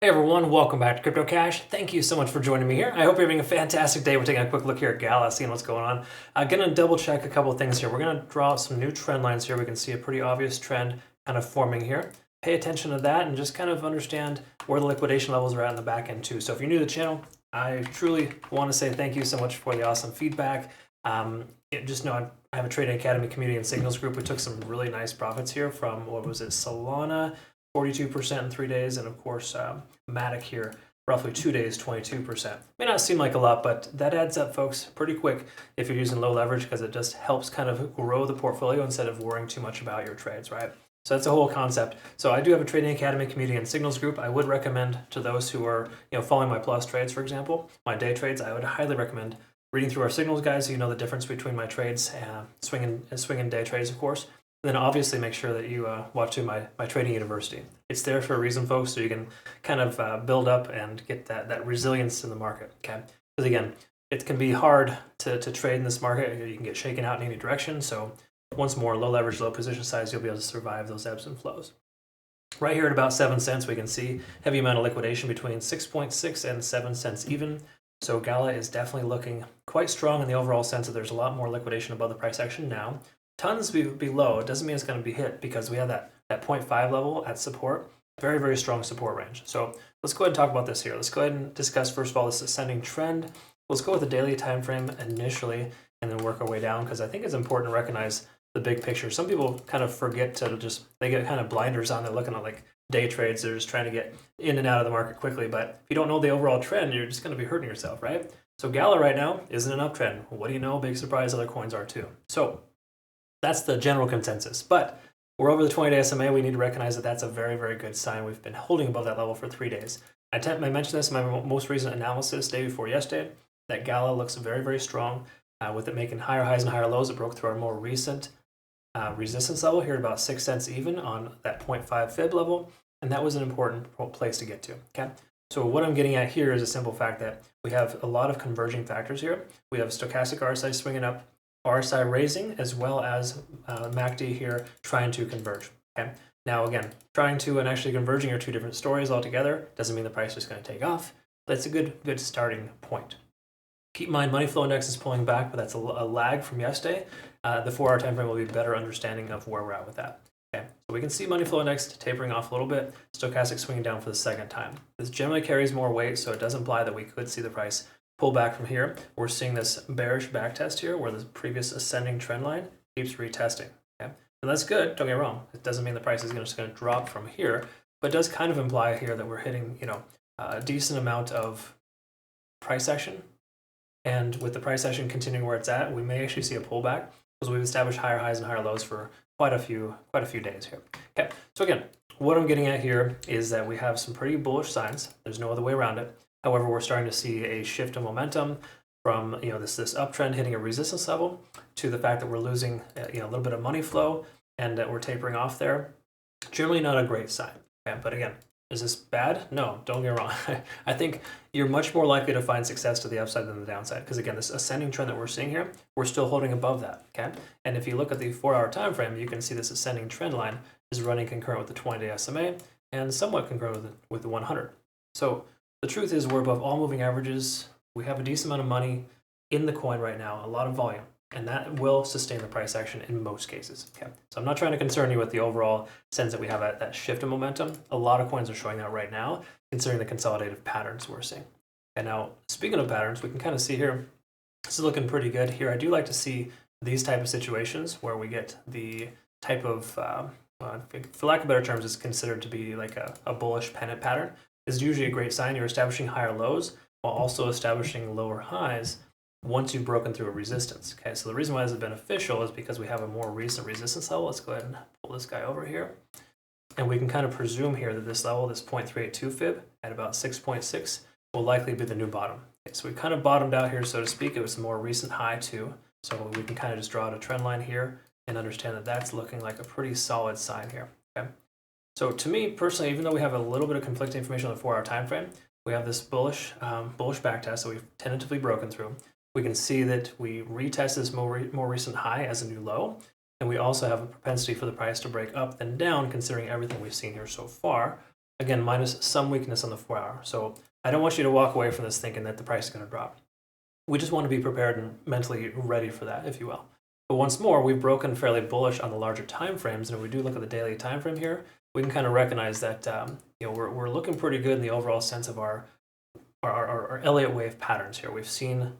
Hey everyone, welcome back to Crypto Cash. Thank you so much for joining me here. I hope you're having a fantastic day. We're taking a quick look here at Gala, seeing what's going on. I'm gonna double check a couple of things here. We're gonna draw some new trend lines here. We can see a pretty obvious trend kind of forming here. Pay attention to that and just kind of understand where the liquidation levels are at in the back end too. So if you're new to the channel, I truly want to say thank you so much for the awesome feedback. Just know I have a Trading Academy community and signals group. We took some really nice profits here from, what was it, Solana, 42% in 3 days, and of course Matic here, roughly 2 days, 22%. May not seem like a lot, but that adds up, folks, pretty quick if you're using low leverage, because it just helps kind of grow the portfolio instead of worrying too much about your trades, right? So that's the whole concept. So I do have a Trading Academy community and signals group. I would recommend to those who are following my plus trades, for example, my day trades, I would highly recommend reading through our signals guides so you know the difference between my trades, swing and day trades, of course. And then obviously make sure that you watch through my trading university. It's there for a reason, folks, so you can kind of build up and get that resilience in the market, okay? Because again, it can be hard to trade in this market. You can get shaken out in any direction. So once more, low leverage, low position size, you'll be able to survive those ebbs and flows. Right here at about 7 cents, we can see heavy amount of liquidation between 6.6 and 7 cents even. So Gala is definitely looking quite strong in the overall sense that there's a lot more liquidation above the price action now. Tons below, it doesn't mean it's going to be hit because we have that 0.5 level at support. Very, very strong support range. So let's go ahead and talk about this here. Let's go ahead and discuss, first of all, this ascending trend. Let's go with the daily time frame initially and then work our way down, because I think it's important to recognize the big picture. Some people kind of forget to they get kind of blinders on. They're looking at like day trades. They're just trying to get in and out of the market quickly. But if you don't know the overall trend, you're just going to be hurting yourself, right? So Gala right now is in an uptrend. What do you know? Big surprise, other coins are too. So that's the general consensus. But we're over the 20-day SMA. We need to recognize that that's a very, very good sign. We've been holding above that level for 3 days. I mentioned this in my most recent analysis day before yesterday, that Gala looks very, very strong with it making higher highs and higher lows. It broke through our more recent resistance level here at about 6 cents even on that 0.5 fib level. And that was an important place to get to, okay? So what I'm getting at here is a simple fact that we have a lot of converging factors here. We have stochastic RSI swinging up, RSI raising, as well as MACD here trying to converge, okay? Now again, trying to and actually converging are two different stories altogether. Doesn't mean the price is going to take off, but it's a good starting point. Keep in mind, money flow index is pulling back, but that's a lag from yesterday. The 4-hour time frame will be a better understanding of where we're at with that. Okay, so we can see money flow index tapering off a little bit, stochastic swinging down for the second time. This generally carries more weight, so it does imply that we could see the price pull back from here. We're seeing this bearish backtest here where the previous ascending trend line keeps retesting. Okay, and that's good, don't get me wrong. It doesn't mean the price is just going to drop from here, but it does kind of imply here that we're hitting a decent amount of price action. And with the price action continuing where it's at, we may actually see a pullback because we've established higher highs and higher lows for quite a few days here. Okay, so again, what I'm getting at here is that we have some pretty bullish signs. There's no other way around it. However, we're starting to see a shift in momentum from this uptrend hitting a resistance level to the fact that we're losing a little bit of money flow and that we're tapering off there. Generally not a great sign. Okay, but again, is this bad? No, don't get me wrong. I think you're much more likely to find success to the upside than the downside, because again, this ascending trend that we're seeing here, we're still holding above that, okay? And if you look at the 4-hour time frame, you can see this ascending trend line is running concurrent with the 20-day SMA and somewhat concurrent with the 100. So the truth is we're above all moving averages. We have a decent amount of money in the coin right now, a lot of volume, and that will sustain the price action in most cases. Okay, so I'm not trying to concern you with the overall sense that we have that shift in momentum. A lot of coins are showing that right now, considering the consolidative patterns we're seeing. And now, speaking of patterns, we can kind of see here, this is looking pretty good here. I do like to see these type of situations where we get the type of, for lack of better terms, it's considered to be like a bullish pennant pattern. It's usually a great sign. You're establishing higher lows while also establishing lower highs once you've broken through a resistance. Okay, so the reason why this is beneficial is because we have a more recent resistance level. Let's go ahead and pull this guy over here. And we can kind of presume here that this level, this 0.382 fib at about 6.6, will likely be the new bottom. Okay, so we kind of bottomed out here, so to speak. It was a more recent high too. So we can kind of just draw out a trend line here and understand that that's looking like a pretty solid sign here. Okay. So to me personally, even though we have a little bit of conflicting information on the 4-hour time frame, we have this bullish backtest that we've tentatively broken through. We can see that we retest this more recent high as a new low, and we also have a propensity for the price to break up and down considering everything we've seen here so far. again, minus some weakness on the 4-hour. So I don't want you to walk away from this thinking that the price is going to drop. We just want to be prepared and mentally ready for that, if you will. But once more, we've broken fairly bullish on the larger time frames, and if we do look at the daily time frame here, we can kind of recognize that we're looking pretty good in the overall sense of our Elliott Wave patterns here. We've seen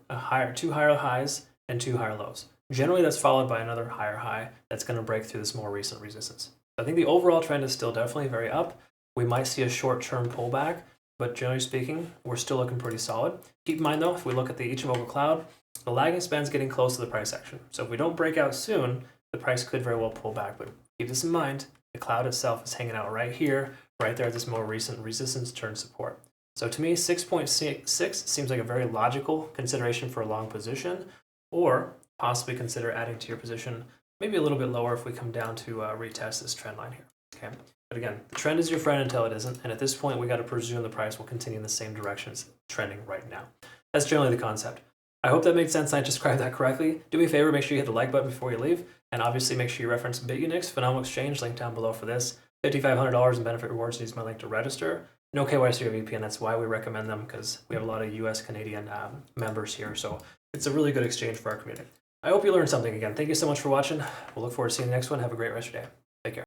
two higher highs and 2 higher lows. Generally, that's followed by another higher high that's going to break through this more recent resistance. I think the overall trend is still definitely very up. We might see a short-term pullback, but generally speaking, we're still looking pretty solid. Keep in mind though, if we look at the Ichimoku cloud, the lagging span is getting close to the price action. So if we don't break out soon, the price could very well pull back. But keep this in mind, the cloud itself is hanging out right here, right there at this more recent resistance turn support. So to me, 6.6 seems like a very logical consideration for a long position, or possibly consider adding to your position maybe a little bit lower if we come down to retest this trend line here. Okay. But again, the trend is your friend until it isn't, and at this point, we got to presume the price will continue in the same direction it's trending right now. That's generally the concept. I hope that made sense and I described that correctly. Do me a favor, make sure you hit the like button before you leave, and obviously make sure you reference Bitunix, phenomenal exchange, link down below for this. $5,500 in benefit rewards, use my link to register. No KYC or VPN, that's why we recommend them, because we have a lot of US, Canadian members here, so it's a really good exchange for our community. I hope you learned something again. Thank you so much for watching. We'll look forward to seeing you in the next one. Have a great rest of your day.